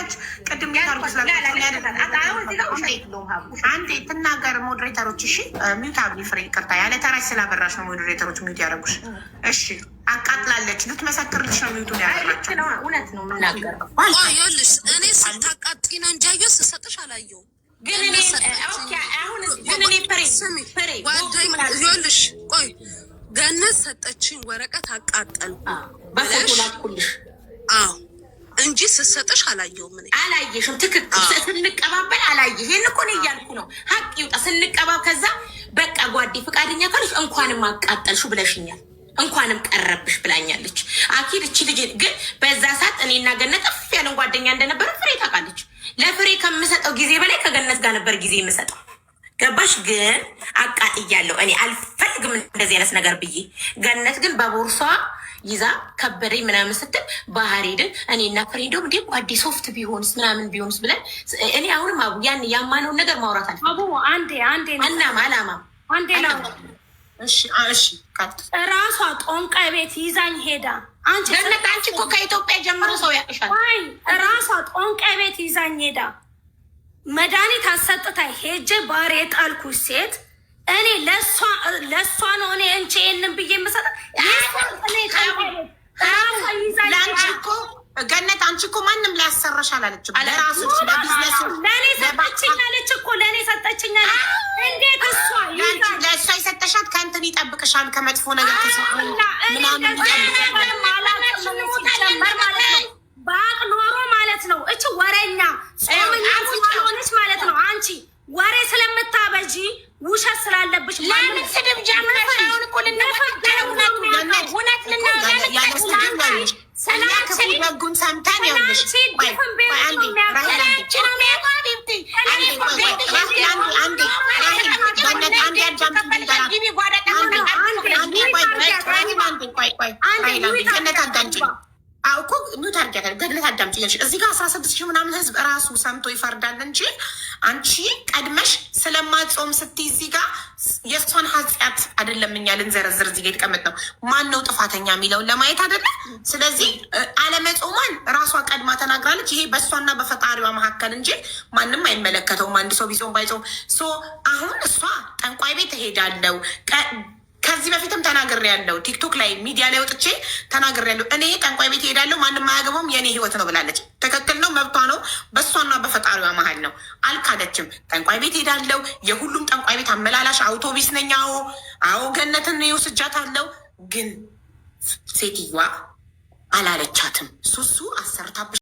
ትናገራለች። ቅድም አንዴ ትናገር ሞዴሬተሮች። እሺ ሚዩት አብሊ ፍሬ ይቅርታ፣ ያለ ተራሽ ስላበራሽ ነው ሞዴሬተሮች ሚዩት ያደረጉሽ። እሺ አቃጥላለች፣ ልትመሰክርልሽ ነው ሚዩቱን ያደረጋቸው። እውነት ነው የምናገረው። ይኸውልሽ እኔ ስታቃጥኝ ነው እንጂ አየሁ ስሰጥሽ አላየሁም። ግን እኔ ይኸውልሽ ቆይ ገነት ሰጠችኝ ወረቀት አቃጠልኩ በፎቶላኩልሽ። አዎ እንጂ ስሰጥሽ አላየሁም። እኔ አላየሽም። ትክክል። ስንቀባበል አላየሽ። ይሄን እኮ ነው እያልኩ ነው። ሀቅ ይውጣ። ስንቀባብ ከዛ በቃ ጓዴ ፈቃደኛ ካለሽ እንኳንም አቃጠልሹ ብለሽኛል፣ እንኳንም ቀረብሽ ብላኛለች። አኪድ እቺ ልጅ ግን በዛ ሰዓት እኔና ገነት እፍ ያለን ጓደኛ እንደነበረ ፍሬ ታውቃለች። ለፍሬ ከምሰጠው ጊዜ በላይ ከገነት ጋር ነበር ጊዜ የምሰጠው። ገባሽ? ግን አቃጥያለሁ። እኔ አልፈልግም እንደዚህ አይነት ነገር ብዬ፣ ገነት ግን በቦርሷ ይዛ ከበደኝ ምናምን ስትል ባህር ሄድን እኔና ፍሬ። እንደውም እንዴ ጓዴ ሶፍት ቢሆንስ ምናምን ቢሆንስ ብለን እኔ አሁንም አቡ ያን ያማነውን ነገር ማውራት አለ። አቡ አንዴ አላማ አንዴ ነው። እሺ ራሷ ጦንቃ ቤት ይዛኝ ሄዳ። ገነት አንቺ እኮ ከኢትዮጵያ ጀምሮ ሰው ያቅሻል። ራሷ ጦንቃ ቤት ይዛኝ ሄዳ መድኃኒት አሰጥታኝ ሄጄ ባር የጣልኩሽ ሴት እኔ ለእሷ ነው እኔ እንቺ ይህንን ብዬ የምሰጠ ለአንቺ እኮ ገነት አንቺ እኮ ማንም ሊያሰራሽ አላለችም። ለራስሽ ለቢዝነስ ለእኔ ሰጠችኛለች እኮ ለእኔ ሰጠችኛለች። እንዴት እሷ ለእሷ የሰጠሻት ከእንትን ይጠብቅሻል፣ ከመጥፎ ነገር ምናምን በአቅ ኖሮ ማለት ነው። እች ወሬኛ ሆነች ማለት ነው። አንቺ ወሬ ስለምታበጂ ውሸት ስላለብሽ ለምን ስድብ ጀምረሽ? አሁን እኮ ህጉን ሰምተን ይኸውልሽ እኮ ሚዩት አድርጊያታለሁ። ገድለት አዳምጪኝ። እዚህ ጋር 16 ምናምን ህዝብ እራሱ ሰምቶ ይፈርዳል እንጂ አንቺ ቀድመሽ ስለማጾም ስትይ እዚህ ጋር የእሷን ኃጢአት አይደለም እኛ ልንዘረዝር እዚህ ጋር የተቀመጥነው ማን ነው ጥፋተኛ የሚለውን ለማየት አይደለም። ስለዚህ አለመጾሟን ራሷ ቀድማ ተናግራለች። ይሄ በእሷና በፈጣሪዋ መካከል እንጂ ማንም አይመለከተውም። አንድ ሰው ቢጾም ባይጾም አሁን እሷ ጠንቋይ ቤት እሄዳለሁ ከዚህ በፊትም ተናግሬያለሁ። ቲክቶክ ላይ ሚዲያ ላይ ወጥቼ ተናግሬያለሁ። እኔ ጠንቋይ ቤት እሄዳለሁ ማንም አያገባውም የኔ ህይወት ነው ብላለች። ትክክል ነው፣ መብቷ ነው። በእሷና በፈጣሪዋ መሀል ነው። አልካደችም። ጠንቋይ ቤት እሄዳለሁ፣ የሁሉም ጠንቋይ ቤት አመላላሽ አውቶቢስ ነኝ። አዎ ገነትን ወስጃታለሁ። ግን ሴትዮዋ አላለቻትም። ሱሱ አሰርታብሽ